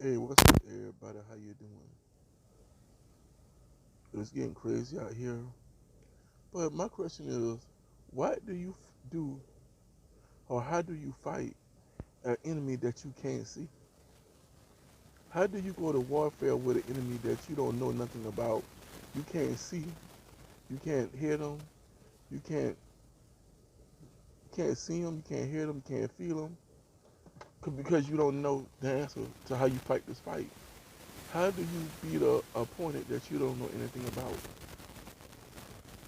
Hey, what's up, everybody? How you doing? It's getting crazy out here. But my question is, what do you do, or how do you fight an enemy that you can't see? How do you go to warfare with an enemy that you don't know nothing about? You can't see, you can't hear them, you can't see them, you can't hear them, you can't feel them, because you don't know the answer to how you fight this fight. How do you beat a opponent that you don't know anything about,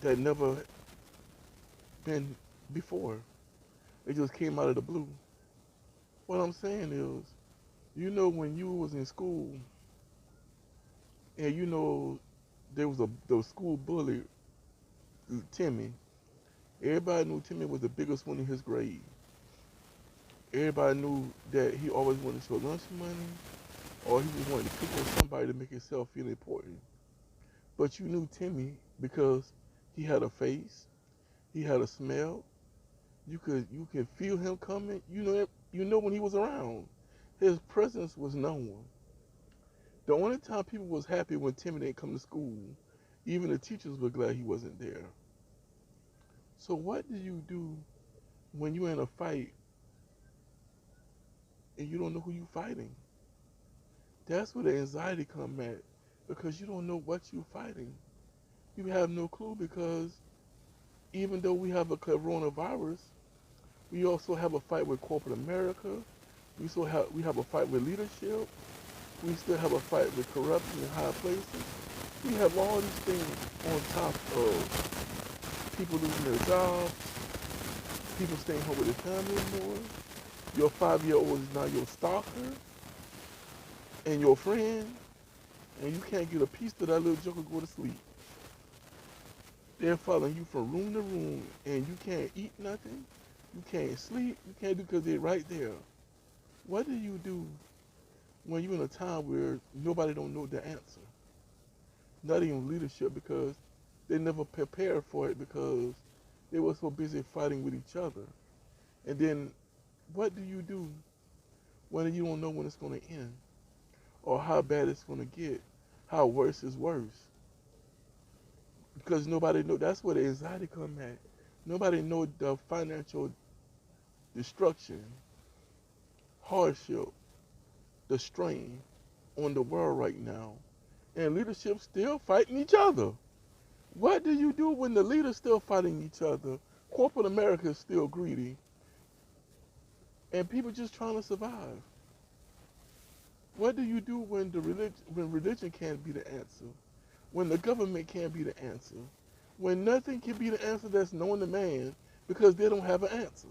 that never been before? It just came out of the blue. What I'm saying is, when you was in school, and there was the school bully, Timmy. Everybody knew Timmy was the biggest one in his grade. Everybody knew that he always wanted to show lunch money, or he was wanting to pick on somebody to make himself feel important. But you knew Timmy because he had a face, he had a smell. You could feel him coming. You know when he was around. His presence was known. The only time people was happy when Timmy didn't come to school. Even the teachers were glad he wasn't there. So what do you do when you're in a fight and you don't know who you're fighting? That's where the anxiety come at, because you don't know what you're fighting. You have no clue, because even though we have a coronavirus, we also have a fight with corporate America. We have a fight with leadership. We still have a fight with corruption in high places. We have all these things on top of people losing their jobs, people staying home with their family more. Your 5-year-old is now your stalker and your friend, and you can't get a piece of that little joker go to sleep. They're following you from room to room, and you can't eat nothing, you can't sleep, you can't do, because they're right there. What do you do when you're in a time where nobody don't know the answer? Not even leadership, because they never prepared for it, because they were so busy fighting with each other. And then what do you do when you don't know when it's going to end, or how bad it's going to get, how worse is worse? Because nobody know. That's where the anxiety come at. Nobody know the financial destruction, hardship, the strain on the world right now, and leadership still fighting each other. What do you do when the leaders still fighting each other? Corporate America is still greedy, and people just trying to survive. What do you do when religion can't be the answer? When the government can't be the answer? When nothing can be the answer that's known to man, because they don't have an answer?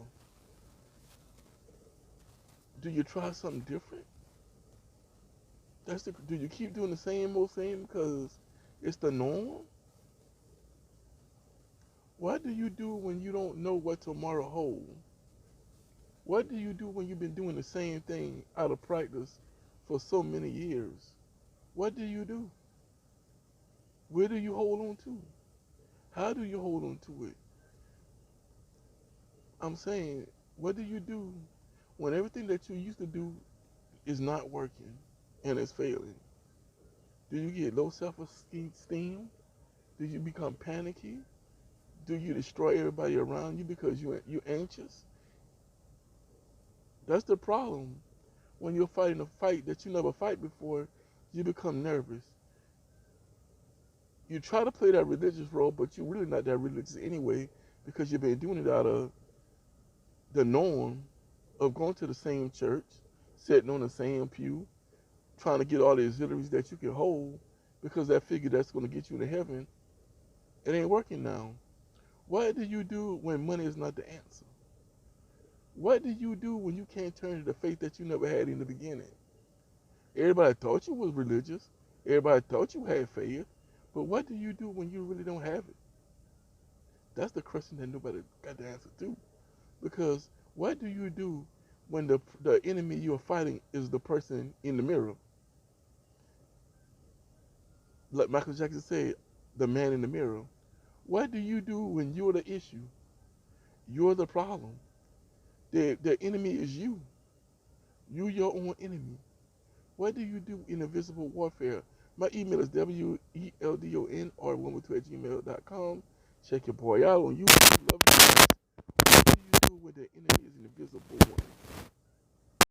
Do you try something different? Do you keep doing the same old same because it's the norm? What do you do when you don't know what tomorrow holds? What do you do when you've been doing the same thing out of practice for so many years? What do you do? Where do you hold on to? How do you hold on to it? I'm saying, what do you do when everything that you used to do is not working and it's failing? Do you get low self-esteem? Do you become panicky? Do you destroy everybody around you because you're anxious? That's the problem. When you're fighting a fight that you never fight before, you become nervous. You try to play that religious role, but you're really not that religious anyway, because you've been doing it out of the norm of going to the same church, sitting on the same pew, trying to get all the auxiliaries that you can hold, because that figure that's going to get you to heaven, it ain't working now. What do you do when money is not the answer? What do you do when you can't turn to the faith that you never had in the beginning? Everybody thought you was religious. Everybody thought you had faith. But what do you do when you really don't have it? That's the question that nobody got the answer to. Because what do you do when the enemy you're fighting is the person in the mirror? Like Michael Jackson said, the man in the mirror. What do you do when you're the issue? You're the problem. The enemy is you. You're your own enemy. What do you do in invisible warfare? My email is weldon or 112@gmail.com. Check your boy out on YouTube. Love you guys. What do you do when the enemy is invisible?